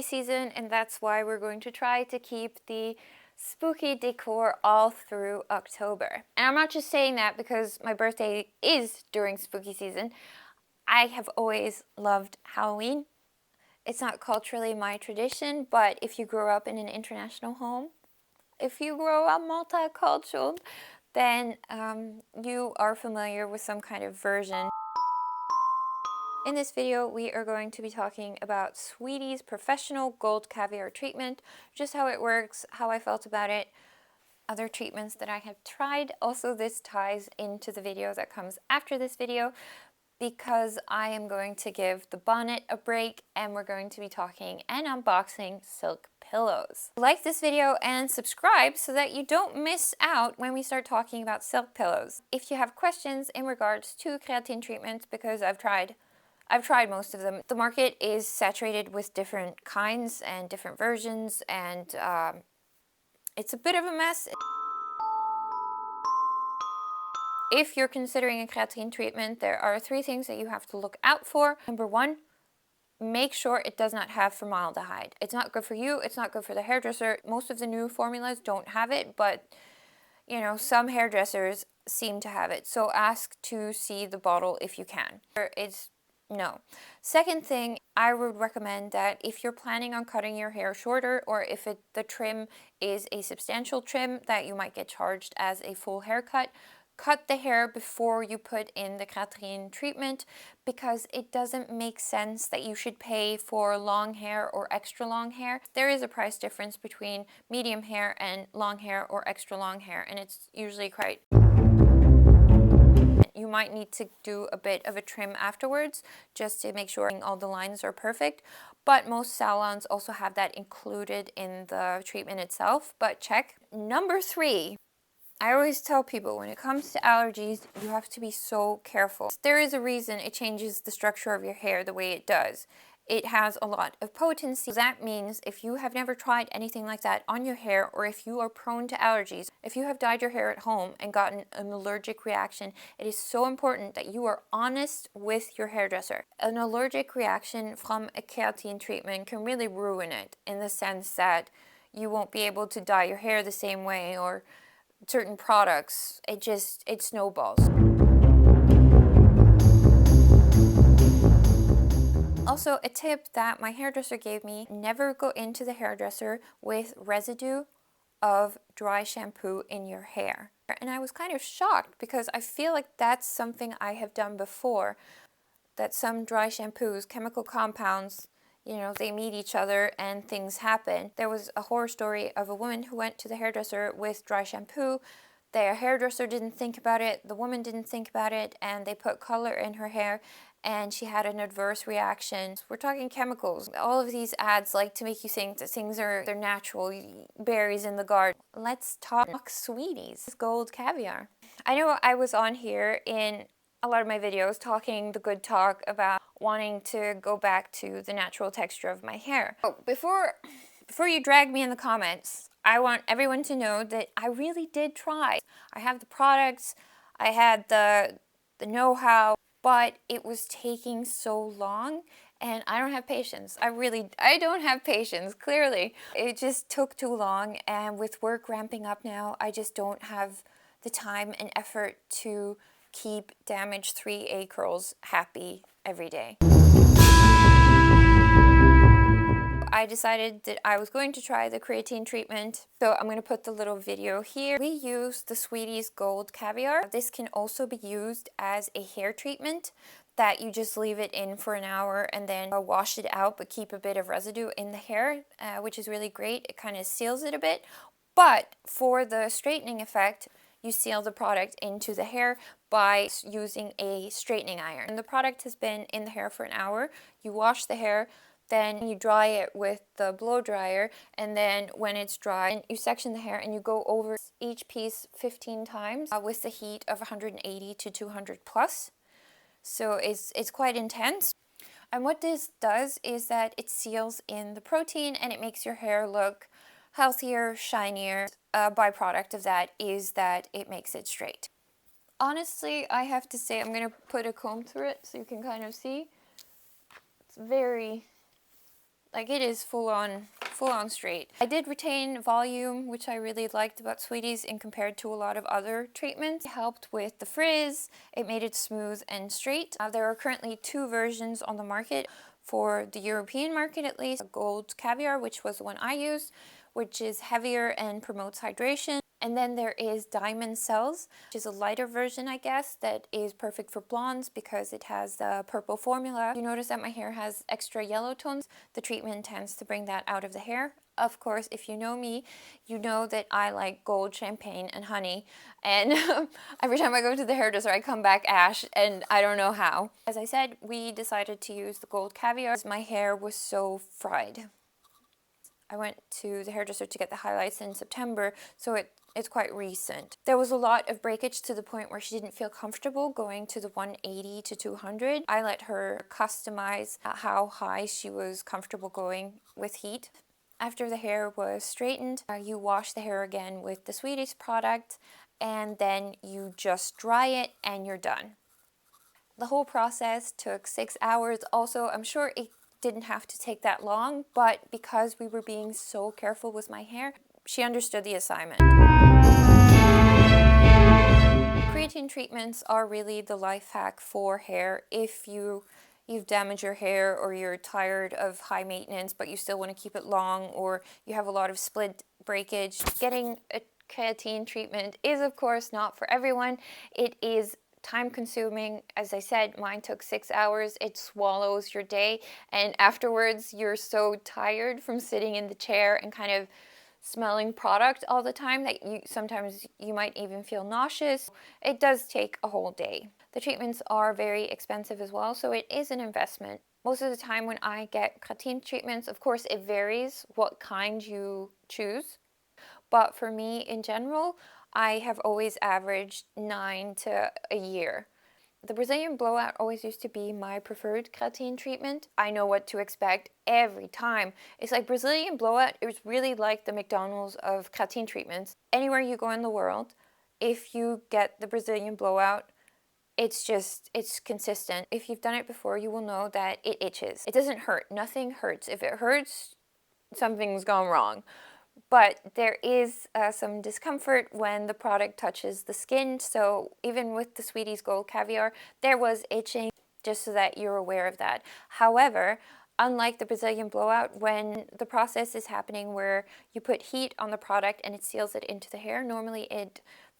season, and that's why we're going to try to keep the spooky decor all through October. And I'm not just saying that because my birthday is during spooky season. I have always loved Halloween. It's not culturally my tradition, but if you grow up in an international home, if you grow up multicultural, then you are familiar with some kind of version. In this video, we are going to be talking about Sweeteez Professional Gold Caviar treatment, just how it works, how I felt about it, other treatments that I have tried. Also, this ties into the video that comes after this video because I am going to give the bonnet a break and we're going to be talking and unboxing silk pillows. Like this video and subscribe so that you don't miss out when we start talking about silk pillows. If you have questions in regards to kreatin treatments, because I've tried most of them. The market is saturated with different kinds and different versions, and it's a bit of a mess. If you're considering a kreatin treatment, there are 3 things that you have to look out for. Number 1, make sure it does not have formaldehyde. It's not good for you, it's not good for the hairdresser. Most of the new formulas don't have it, but you know, some hairdressers seem to have it. So ask to see the bottle if you can. No. Second thing, I would recommend that if you're planning on cutting your hair shorter, or if the trim is a substantial trim that you might get charged as a full haircut, cut the hair before you put in the kreatin treatment, because it doesn't make sense that you should pay for long hair or extra long hair. There is a price difference between medium hair and long hair or extra long hair, and it's usually quite... You might need to do a bit of a trim afterwards just to make sure all the lines are perfect, but most salons also have that included in the treatment itself, but check. Number 3, I always tell people when it comes to allergies, you have to be so careful. There is a reason it changes the structure of your hair the way it does. It has a lot of potency. That means if you have never tried anything like that on your hair, or if you are prone to allergies, if you have dyed your hair at home and gotten an allergic reaction, it is so important that you are honest with your hairdresser. An allergic reaction from a keratin treatment can really ruin it, in the sense that you won't be able to dye your hair the same way, or certain products, it snowballs. Also, a tip that my hairdresser gave me: never go into the hairdresser with residue of dry shampoo in your hair. And I was kind of shocked because I feel like that's something I have done before, that some dry shampoos, chemical compounds, you know, they meet each other and things happen. There was a horror story of a woman who went to the hairdresser with dry shampoo. Their hairdresser didn't think about it, the woman didn't think about it, and they put color in her hair and she had an adverse reaction. We're talking chemicals. All of these ads like to make you think that they're natural, berries in the garden. Let's talk Sweeteez Gold Caviar. I know I was on here in a lot of my videos talking the good talk about wanting to go back to the natural texture of my hair. Oh, before you drag me in the comments, I want everyone to know that I really did try. I have the products, I had the know-how, but it was taking so long, and I don't have patience. I don't have patience, clearly. It just took too long, and with work ramping up now, I just don't have the time and effort to keep damaged 3A curls happy every day. I decided that I was going to try the kreatin treatment, so I'm going to put the little video here. We use the Sweeteez Gold Caviar. This can also be used as a hair treatment, that you just leave it in for an hour and then wash it out, but keep a bit of residue in the hair, which is really great. It kind of seals it a bit. But for the straightening effect, you seal the product into the hair by using a straightening iron. And the product has been in the hair for an hour. You wash the hair, then you dry it with the blow dryer, and then when it's dry, you section the hair and you go over each piece 15 times with the heat of 180 to 200 plus. So it's quite intense. And what this does is that it seals in the protein and it makes your hair look healthier, shinier. A byproduct of that is that it makes it straight. Honestly, I have to say, I'm going to put a comb through it so you can kind of see. It's very, Like it is full on straight. I did retain volume, which I really liked about Sweeteez in compared to a lot of other treatments. It helped with the frizz, it made it smooth and straight. There are currently 2 versions on the market for the European market at least. Gold Caviar, which was the one I used, which is heavier and promotes hydration. And then there is Diamond Cells, which is a lighter version, I guess, that is perfect for blondes because it has the purple formula. You notice that my hair has extra yellow tones. The treatment tends to bring that out of the hair. Of course, if you know me, you know that I like gold, champagne, and honey. And every time I go to the hairdresser, I come back ash, and I don't know how. As I said, we decided to use the Gold Caviar because my hair was so fried. I went to the hairdresser to get the highlights in September, so it's quite recent. There was a lot of breakage to the point where she didn't feel comfortable going to the 180 to 200. I let her customize how high she was comfortable going with heat. After the hair was straightened, you wash the hair again with the Sweeteez product, and then you just dry it and you're done. The whole process took 6 hours. Also, I'm sure it didn't have to take that long, but because we were being so careful with my hair, she understood the assignment. Kreatin treatments are really the life hack for hair if you've damaged your hair, or you're tired of high maintenance but you still want to keep it long, or you have a lot of split breakage. Getting a kreatin treatment is of course not for everyone. It is time consuming. As I said, mine took 6 hours. It swallows your day, and afterwards you're so tired from sitting in the chair and kind of smelling product all the time that sometimes you might even feel nauseous. It does take a whole day. The treatments are very expensive as well, so it is an investment. Most of the time when I get kreatin treatments, of course it varies what kind you choose, but for me in general, I have always averaged 9 to a year. The Brazilian blowout always used to be my preferred kreatin treatment. I know what to expect every time. It's like Brazilian blowout is really like the McDonald's of kreatin treatments. Anywhere you go in the world, if you get the Brazilian blowout, it's consistent. If you've done it before, you will know that it itches. It doesn't hurt. Nothing hurts. If it hurts, something's gone wrong. But there is some discomfort when the product touches the skin. So even with the Sweeteez Gold Caviar, there was itching, just so that you're aware of that. However, unlike the Brazilian blowout, when the process is happening where you put heat on the product and it seals it into the hair, normally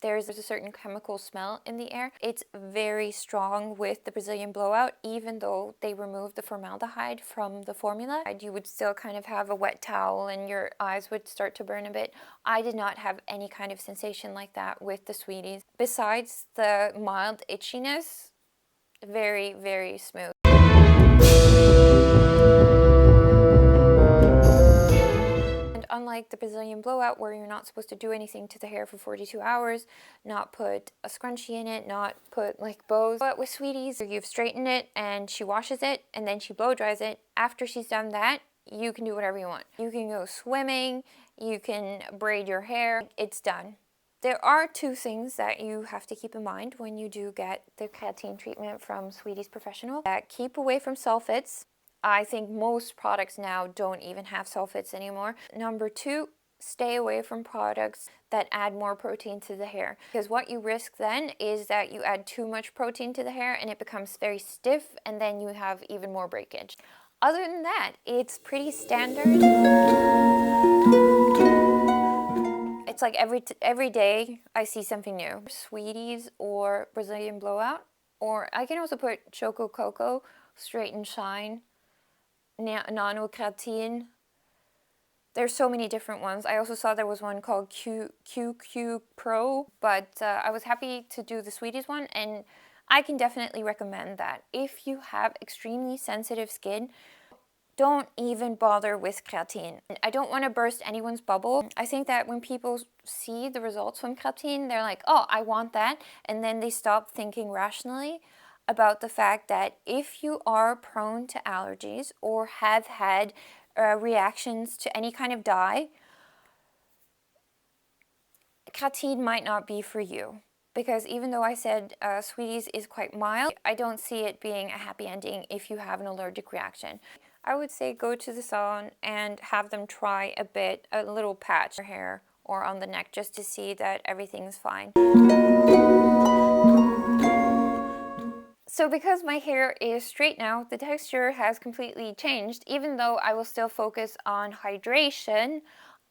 there's a certain chemical smell in the air. It's very strong with the Brazilian blowout. Even though they removed the formaldehyde from the formula, you would still kind of have a wet towel and your eyes would start to burn a bit. I did not have any kind of sensation like that with the Sweeteez. Besides the mild itchiness, very, very smooth. Unlike the Brazilian blowout, where you're not supposed to do anything to the hair for 42 hours, not put a scrunchie in it, not put like bows. But with Sweeteez, you've straightened it and she washes it and then she blow dries it. After she's done that, you can do whatever you want. You can go swimming, you can braid your hair, it's done. There are 2 things that you have to keep in mind when you do get the kreatin treatment from Sweeteez Professional. Keep away from sulfates. I think most products now don't even have sulfates anymore. Number 2, stay away from products that add more protein to the hair, because what you risk then is that you add too much protein to the hair and it becomes very stiff, and then you have even more breakage. Other than that, it's pretty standard. It's like every day I see something new. Sweeteez or Brazilian blowout, or I can also put Choco Cocoa, Straight and Shine, Nano Keratin. There's so many different ones. I also saw there was one called QQ Pro, but I was happy to do the Sweeteez one, and I can definitely recommend that. If you have extremely sensitive skin, don't even bother with kreatin. I don't want to burst anyone's bubble. I think that when people see the results from kreatin, they're like, oh, I want that, and then they stop thinking rationally about the fact that if you are prone to allergies or have had reactions to any kind of dye, kreatin might not be for you. Because even though I said Sweeteez is quite mild, I don't see it being a happy ending if you have an allergic reaction. I would say go to the salon and have them try a little patch on your hair or on the neck, just to see that everything's fine. So because my hair is straight now, the texture has completely changed. Even though I will still focus on hydration,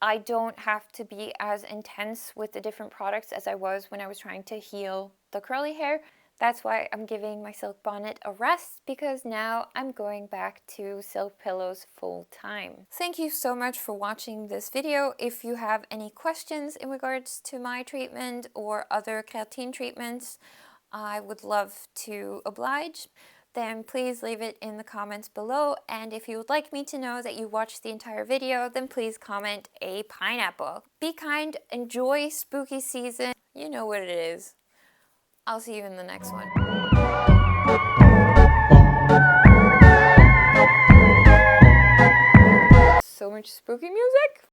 I don't have to be as intense with the different products as I was when I was trying to heal the curly hair. That's why I'm giving my silk bonnet a rest, because now I'm going back to silk pillows full time. Thank you so much for watching this video. If you have any questions in regards to my treatment or other keratin treatments, I would love to oblige. Then please leave it in the comments below. And if you would like me to know that you watched the entire video, then please comment a pineapple. Be kind, enjoy spooky season. You know what it is. I'll see you in the next one. So much spooky music.